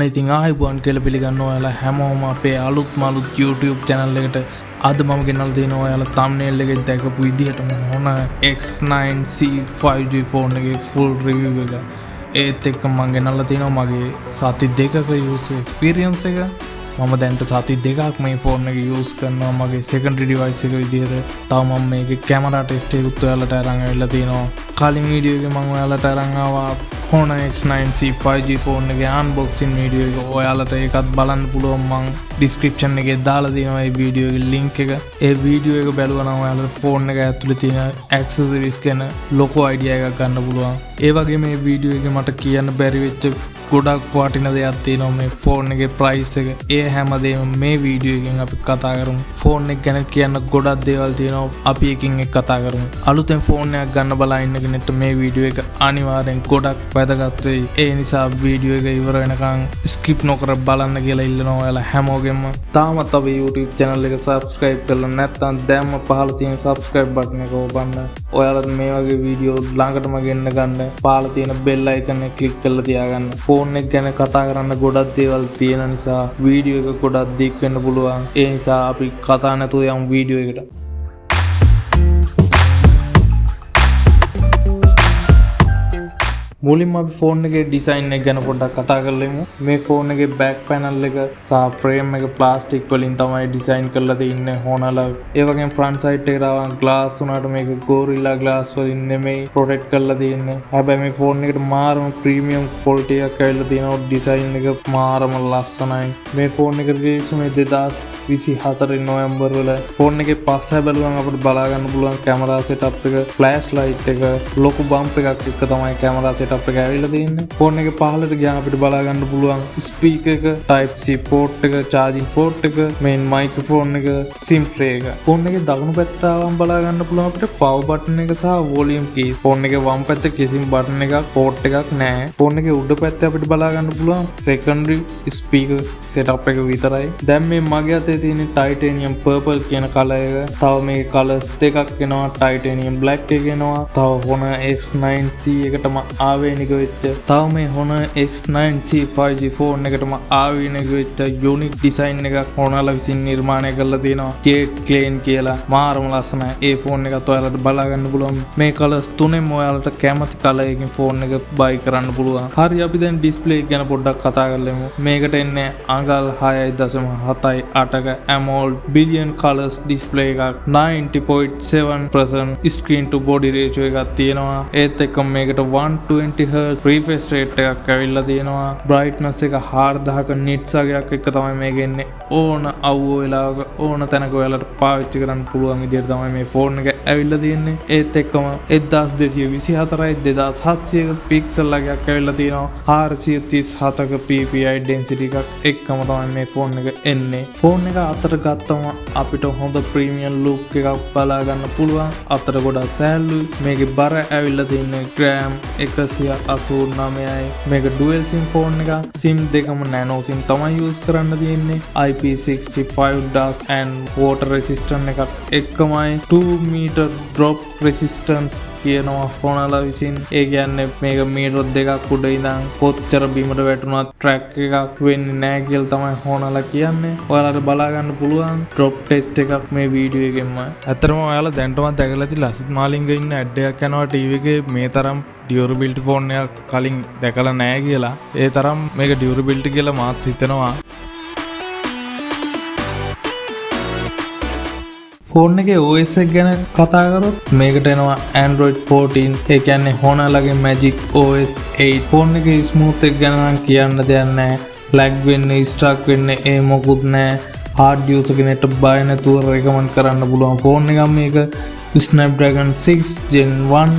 ඉතින් ආයිබුවන් කියලා පිළිගන්නවා ඔයාලා හැමෝම අපේ අලුත්ම අලුත් YouTube channel එකට. අද මම ගෙනල්ලා දෙනවා ඔයාලා thumbnail එකේ දැකපු විදිහටම මොන X9C 5G phone එකේ full review එක. ඒත් එක්ක මම ගෙනල්ලා තිනවා මගේ සති දෙකක use experience එක. මම දැන්ට සති දෙකක් මේ ෆෝන් එක use කරනවා මගේ secondary device එක විදිහට. තව මම මේකේ camera test එකත් ඔයාලට අරන් ආවිල්ලා තිනවා. කලින් වීඩියෝ එකේ මම ඔයාලට අරන් ආවා Honor X9C 5G phone එකේ unboxing video එක. ඔයාලට ඒකත් බලන්න පුළුවන් මම description එකේ දාලා දෙනවා ඒ වීඩියෝ එකේ link එක. ඒ වීඩියෝ එක බැලුවා නම් ඔයාලට ෆෝන් එක ඇතුලේ තියෙන accessories ගැන ලොකු idea එකක් ගන්න පුළුවන්. ඒ වගේ මේ වීඩියෝ එකේ මට කියන්න බැරි වෙච්ච ගොඩක් වටින දෙයක් තියෙනවා මේ ෆෝන් එකේ price එක. ඒ හැමදේම මේ වීඩියෝ එකෙන් අපි කතා කරමු. ෆෝන් එක ගැන කියන්න ගොඩක් දේවල් තියෙනවා. අපි එකින් එක කතා කරමු. අලුතෙන් ෆෝන් එකක් ගන්න බලා ඉන්න කෙනෙක්ට මේ වීඩියෝ එක අනිවාර්යෙන් ගොඩක් වැදගත් වෙයි. ඒ නිසා වීඩියෝ එක ඉවර වෙනකන් skip නොකර බලන්න කියලා ඉල්ලනවා ඔයාලා හැමෝගෙම. තාමත් අපේ YouTube channel එක subscribe කරලා නැත්නම් දැන්ම පහළ තියෙන subscribe button එක ඔබන්න. ඔයාලට මේ වගේ වීඩියෝ ළඟටම ගෙන්න ගන්න පහළ තියෙන bell icon එක click කරලා තියාගන්න. ෆෝන් එක ගැන කතා කරන්න ගොඩක් දේවල් තියෙන නිසා වීඩියෝ එක ගොඩක් දික් වෙන්න පුළුවන්. ඒ නිසා අපි කතා නැතුව යමු වීඩියෝ එකට. මුලින්ම අපි ෆෝන් එකේ ඩිසයින් එක ගැන පොඩ්ඩක් කතා කරලමු. මේ ෆෝන් එකේ බෑක් පැනල් එක සහ ෆ්‍රේම් එක ප්ලාස්ටික් වලින් තමයි ඩිසයින් කරලා තියෙන්නේ Honor. ඒ වගේම ෆ්‍රන්ට් සයිඩ් එකට ආවම ග්ලාස් උනාට මේක ගෝරිල්ලා ග්ලාස් වලින් නෙමෙයි ප්‍රොටෙක්ට් කරලා තියෙන්නේ. හැබැයි මේ ෆෝන් එකට මාරම ප්‍රීමියම් ක්වොලිටි එකක් ඇවිල්ලා තියෙනවා. ඩිසයින් එක මාරම ලස්සනයි. මේ ෆෝන් එක රිලීස් වුණේ 2024 නොවැම්බර් වල. ෆෝන් එකේ පස්සේ බැලුවම අපිට බලා ගන්න පුළුවන් කැමරා සෙටප් එක, ෆ්ලෑෂ් ලයිට් එක, ලොකු බම්ප් එකක් එක්ක තමයි කැමරා සෙටප් එක ඇවිල්ලා තියෙන්නේ. ෆෝන් එකේ පහළට ගියාම අපිට බලා ගන්න පුළුවන් ස්පීකර් එක, type C port එක, charging port එක, main microphone එක, SIM tray එක. ෆෝන් එකේ දකුණු පැත්තට ආවම බලා ගන්න පුළුවන් අපිට power button එක සහ volume keys. ෆෝන් එකේ වම් පැත්තේ කිසිම button එකක්, port එකක් නැහැ. ෆෝන් එකේ උඩ පැත්තේ අපිට බලා ගන්න පුළුවන් secondary speaker setup එක විතරයි. දැන් මේ මගේ අතේ තියෙන titanium purple කියන color එක. තව මේ colors දෙකක් එනවා. titanium black එක එනවා. තව Honor X9C එකටම ආවේනික වෙච්ච තව මේ Honor X9C 5G ෆෝන් එකටම ආවේනික වෙච්ච යුනික් ඩිසයින් එකක් Honor විසින් නිර්මාණය කරලා තියෙනවා. Jet Clean කියලා මාරම ලස්සනයි. ඒ ෆෝන් එකත් ඔයාලට බලා ගන්න පුළුවන්. මේ කලර්ස් තුනෙන්ම ඔයාලට කැමති කලර් එකකින් ෆෝන් එක buy කරන්න පුළුවන්. හරි අපි දැන් ඩිස්ප්ලේ එක ගැන පොඩ්ඩක් කතා කරලමු. මේකට එන්නේ අඟල් 6.78ක AMOLED billion colors display එකක්. 90.7% screen to body ratio එකක් තියෙනවා. ඒත් එක්ක මේකට 120Hz refresh rate එකක් ඇවිල්ලා තියෙනවා. brightness එක 4000ක nits වගේක් එක තමයි මේක එන්නේ. ඕන අවුව වෙලාවක ඕන තැනක ඔයාලට පාවිච්චි කරන්න පුළුවන් විදිහට තමයි මේ ෆෝන් එක ඇවිල්ලා තියෙන්නේ. ඒත් එක්කම 1224යි 2700ක පික්සල් වගේක් ඇවිල්ලා තියෙනවා. 437ක PPI density එකක් එක්කම තමයි මේ ෆෝන් එක එන්නේ. ෆෝන් එක අතට ගත්තම අපිට හොඳ ප්‍රීමියම් ලුක් එකක් බලා ගන්න පුළුවන්. අතට ගොඩක් සෑහළුයි. මේකේ බර ඇවිල්ලා තියෙන්නේ gram 189යි. මේක dual sim ෆෝන් එකක්. sim දෙකම nano sim තමයි use කරන්න තියෙන්නේ. IP65 dust and water resistant එකක් එක්කමයි 2 meter drop resistance කියනවා Honor විසින්. ඒ කියන්නේ මේක මීටර දෙකක් උඩ ඉඳන් කොච්චර බිමට වැටුණත් ට්‍රැක් එකක් වෙන්නේ නැහැ කියලා තමයි Honor කියන්නේ. ඔයාලට බලා ගන්න පුළුවන් drop test එකක් මේ වීඩියෝ එකෙන්ම. ඇත්තටම ඔයාලා දැන්ටමත් දැකලා ඇති ලසිත් මාලිංග ඉන්න ඇඩ් එකක් යනවා TV එකේ මේ තරම් durability ෆෝන් එකක් කලින් දැකලා නැහැ කියලා. ඒ තරම් මේක durability කියලා මාත් හිතනවා. ෆෝන් එකේ OS එක ගැන කතා කරොත් මේකට එනවා Android 14. ඒ කියන්නේ Honor ලගේ Magic OS 8. ෆෝන් එකේ smooth එක ගැන නම් කියන්න දෙයක් නැහැ. lag වෙන්නේ, stuck වෙන්නේ ඒ මොකුත් නැහැ. hard user කෙනෙක්ට බය නැතුව recommend කරන්න පුළුවන් ෆෝන් එකක් මේක. Snapdragon 6 Gen 1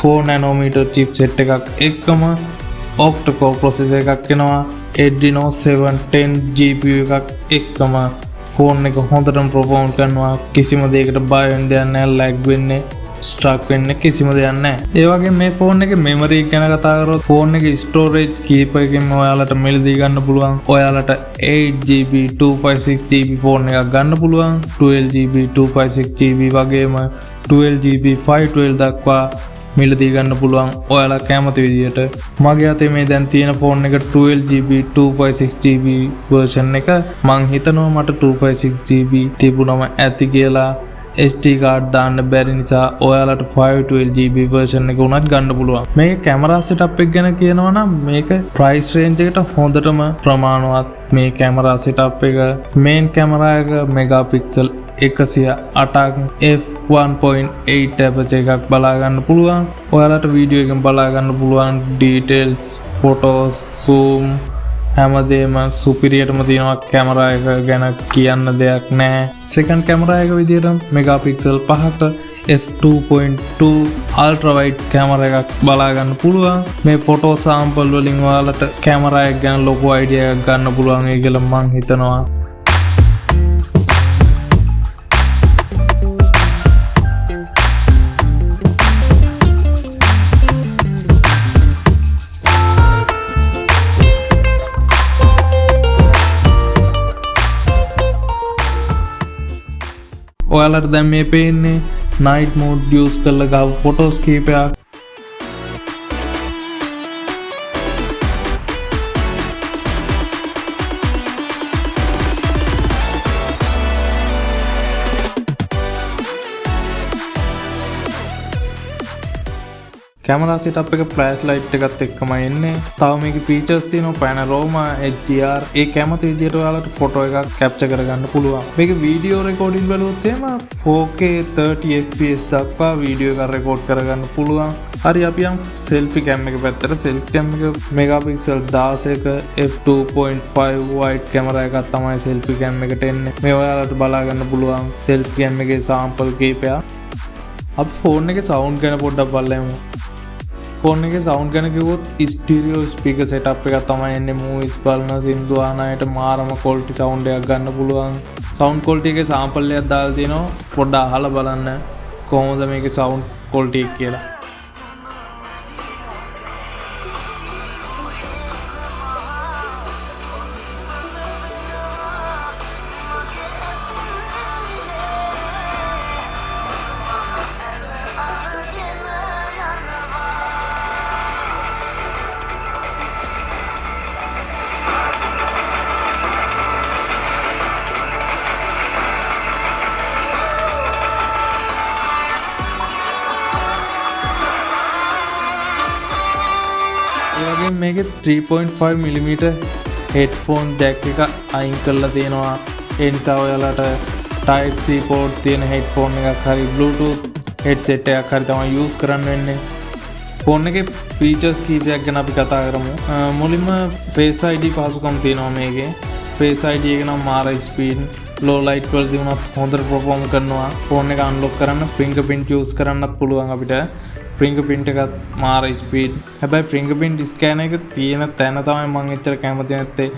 4 nanometer chipset එකක් එක්කම octa-core processor එකක් එනවා. Adreno 710 GPU එකක් එක්කම ෆෝන් එක හොඳටම perform කරනවා. කිසිම දෙයකට බය වෙන්න දෙයක් නැහැ. lag වෙන්නේ, stuck වෙන්නේ කිසිම දෙයක් නැහැ. ඒ වගේම මේ ෆෝන් එකේ memory ගැන කතා කරොත් ෆෝන් එකේ storage කීප එකකින් ඔයාලට මිලදී ගන්න පුළුවන්. ඔයාලට 8GB 256GB ෆෝන් එකක් ගන්න පුළුවන්. 12GB 256GB වගේම 12GB 512 දක්වා මිලදී ගන්න පුළුවන් ඔයාලා කැමති විදියට. මගේ අතේ මේ දැන් තියෙන ෆෝන් එක 12GB 256GB version එක. මං හිතනවා මට 256GB තිබුණම ඇති කියලා. SD card දාන්න බැරි නිසා ඔයාලට 512GB version එක උනත් ගන්න පුළුවන්. මේක කැමරා setup එක ගැන කියනවා නම් මේක price range එකට හොඳටම ප්‍රමාණවත්. මේ කැමරා setup එක main කැමරා එක megapixel 108ක් f1.8 aperture එකක් බලා ගන්න පුළුවන්. ඔයාලට වීඩියෝ එකෙන් බලා ගන්න පුළුවන් details, photos, zoom හැමදේම සුපිරියටම තියෙනවා. කැමරා එක ගැන කියන්න දෙයක් නෑ. සෙකන්ඩ් කැමරා එක විදියට මෙගාපික්සල් 5ක f2.2 අල්ට්‍රා වයිඩ් කැමරා එකක් බලා ගන්න පුළුවන්. මේ ෆොටෝ සාම්පල් වලින් ඔයාලට කැමරා එක ගැන ලොකු අයිඩියා එකක් ගන්න පුළුවන් කියලා මං හිතනවා. ඔයාලට දැන් මේ පේන්නේ night mode use කරලා ගාව ෆොටෝස් කීපයක්. කැමරා setup එක flash light එකත් එක්කම එන්නේ. තව මේකේ features තියෙනවා panorama, HDR. ඒ කැමති විදියට ඔයාලට ෆොටෝ එකක් capture කරගන්න පුළුවන්. මේකේ video recording බලුවොත් එහෙම 4K 30 fps දක්වා වීඩියෝ එකක් රෙකෝඩ් කරගන්න පුළුවන්. හරි අපි යම් selfie cam එක පැත්තට. selfie cam එක megapixel 16ක f2.5 wide කැමරා එකක් තමයි selfie cam එකට එන්නේ. මේ ඔයාලට බලා ගන්න පුළුවන් selfie cam එකේ sample කීපයක්. අපි ෆෝන් එකේ sound ගැන පොඩ්ඩක් බලමු. ෆෝන් එකේ සවුන්ඩ් ගැන කිව්වොත් ස්ටීරියෝ ස්පීකර් සෙටප් එකක් තමයි එන්නේ. මූවිස් බලන සින්දු අහන අයට මාරම ක්වොලිටි සවුන්ඩ් එකක් ගන්න පුළුවන්. සවුන්ඩ් ක්වොලිටි එකේ සාම්පල් එකක් දාලා තිනවා. පොඩ්ඩක් අහලා බලන්න කොහොමද මේකේ සවුන්ඩ් ක්වොලිටි එක කියලා. ඒවගේ මේකේ 3.5mm හෙඩ්ෆෝන් ජැක් එක අයින් කරලා තියෙනවා. ඒ නිසා ඔයාලට Type C port තියෙන හෙඩ්ෆෝන් එකක් හරි Bluetooth headset එකක් හරි තමයි use කරන්න වෙන්නේ. ෆෝන් එකේ features කීපයක් ගැන අපි කතා කරමු. මුලින්ම Face ID පහසුකම් තියෙනවා මේකේ. Face ID එක නම් මාර ස්පීඩ්, low light වලදී උනත් හොඳට perform කරනවා. ෆෝන් එක unlock කරන්න fingerprint use කරන්නත් පුළුවන් අපිට. fingerprint එකත් මාර ස්පීඩ්. හැබැයි fingerprint scanner එක තියෙන තැන තමයි මම එච්චර කැමති නැත්තේ.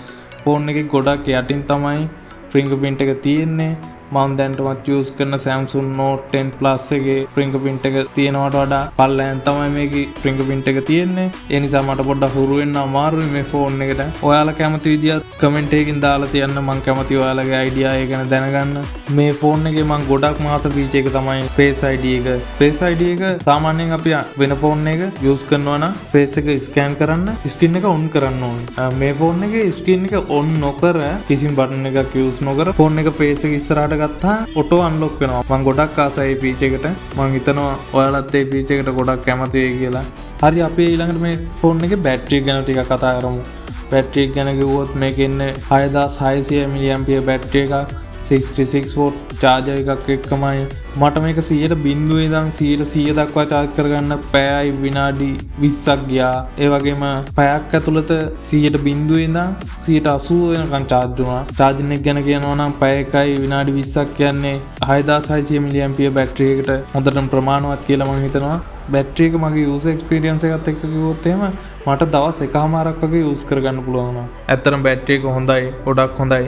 ෆෝන් එකේ ගොඩක් යටින් තමයි fingerprint එක තියෙන්නේ. මම දැන්ටමත් use කරන Samsung Note 10 Plus එකේ fingerprint එක තියෙනවට වඩා පල්ලෙන් තමයි මේකේ fingerprint එක තියෙන්නේ. ඒ නිසා මට පොඩ්ඩක් හුරු වෙන්න අමාරුයි මේ ෆෝන් එකට. ඔයාලා කැමති විදිහට comment එකකින් දාලා තියන්න. මම කැමති ඔයාලගේ idea එක ගැන දැනගන්න. මේ ෆෝන් එකේ මම ගොඩක් මාස feature එක තමයි Face ID එක. Face ID එක සාමාන්‍යයෙන් අපි වෙන ෆෝන් එක use කරනවා නම් face එක scan කරන්න screen එක on කරන්න ඕනේ. මේ ෆෝන් එකේ screen එක on නොකර කිසිම button එකක් use නොකර ෆෝන් එක face එක ඉස්සරහට ගත්තා ඔටෝ අන්ලොක් වෙනවා. මම ගොඩක් ආසයි මේ feature එකට. මම හිතනවා ඔයාලත් මේ feature එකට ගොඩක් කැමති වෙයි කියලා. හරි අපි ඊළඟට මේ ෆෝන් එකේ බැටරි ගැන ටිකක් කතා කරමු. බැටරි එක ගැන කිව්වොත් මේකේ ඉන්නේ 6600 mAh බැටරි එකක්. 66W charger එකක් එක්කමයි. මට මේක 100 ඉඳන් 100 දක්වා charge කරගන්න පැයයි විනාඩි 20ක් ගියා. ඒ වගේම පැයක් ඇතුළත 100 ඉඳන් 180 වෙනකන් charge වුණා. charging එක ගැන කියනවා නම් පැය එකයි විනාඩි 20ක් කියන්නේ 6600 mAh බැටරි එකට හොඳටම ප්‍රමාණවත් කියලා මම හිතනවා. බැටරි එක මගේ user experience එකත් එක්ක කිව්වොත් එහෙම මට දවස් එකමාරක් වගේ use කරගන්න පුළුවන් වුණා. ඇත්තටම බැටරි එක හොඳයි, ගොඩක් හොඳයි.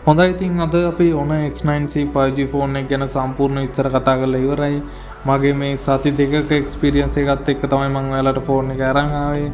හොඳයි ඉතින් අද අපි Honor X9C 5G ෆෝන් එක ගැන සම්පූර්ණ විස්තර කතා කරලා ඉවරයි. මගේ මේ සති දෙකක එක්ස්පීරියන්ස් එකත් එක්ක තමයි මම ඔයාලට ෆෝන් එක අරන් ආවේ.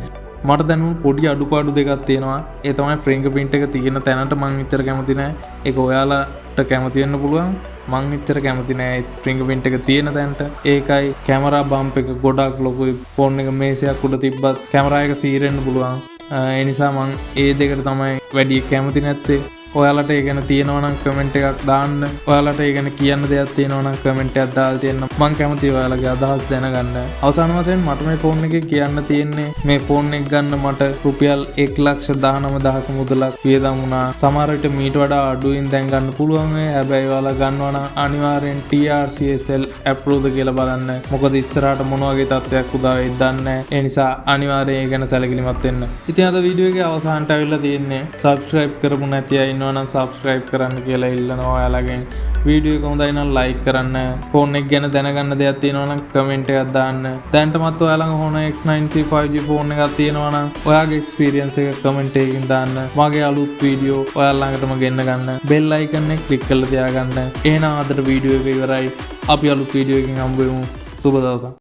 මට දැනුම් පොඩි අඩුපාඩු දෙකක් තියෙනවා. ඒ තමයි fingerprint එක තියෙන තැනට මම ඉච්චර කැමති නැහැ. ඒක ඔයාලට කැමති වෙන්න පුළුවන්. මං එච්චර කැමති නෑ ෆින්ගර්ප්‍රින්ට් එක තියෙන තැනට. ඒකයි කැමරා බම්ප් එක ගොඩක් ලොකුයි. ෆෝන් එක මේසයක් උඩ තිබ්බත් කැමරා එක සීරෙන්න පුළුවන්. ඒ නිසා මං ඒ දෙකට තමයි වැඩි කැමති නැත්තේ. ඔයාලට ඒ ගැන තියෙනවා නම් කමෙන්ට් එකක් දාන්න. ඔයාලට ඒ ගැන කියන්න දෙයක් තියෙනවා නම් කමෙන්ට් එකක් දාලා තියන්න. මං කැමතියි ඔයාලගේ අදහස් දැනගන්න. අවසාන වශයෙන් මට මේ ෆෝන් එකේ කියන්න තියෙන්නේ මේ ෆෝන් එක ගන්න මට රුපියල් 1,19,000ක මුදලක් වියදම් වුණා. සමහර විට මීට වඩා අඩුවෙන් දැන් ගන්න පුළුවන් වෙයි. හැබැයි ඔයාලා ගන්නවා නම් අනිවාර්යෙන් TRCSL අප්රූව්ද කියලා බලන්න. මොකද ඉස්සරහට මොන වගේ තත්ත්වයක් උදා වෙයිද දන්නේ නැහැ. ඒ නිසා අනිවාර්යෙන් ඒ ගැන සැලකිලිමත් වෙන්න. ඉතින් අද වීඩියෝ එකේ අවසානට අවිල්ලා තියෙන්නේ subscribe කරපු නැති අය ඉන්නවනම් subscribe කරන්න කියලා ඉල්ලනවා ඔයාලගෙන්. වීඩියෝ එක හොඳයි නම් like කරන්න. ෆෝන් එක ගැන දැනගන්න දෙයක් තියෙනවා නම් කමෙන්ට් එකක් දාන්න. දැනටමත් ඔයාලගේ Honor X9C 5G ෆෝන් එකක් තියෙනවා නම් ඔයාගේ experience එක කමෙන්ට් එකකින් දාන්න. මගේ අලුත් වීඩියෝ ඔයාලා ළඟටම ගෙන්න ගන්න. bell icon එක click කරලා තියාගන්න. එහෙනම් අදට වීඩියෝ එක ඉවරයි. අපි අලුත් වීඩියෝ එකකින් හම්බ වෙමු. සුබ දවසක්.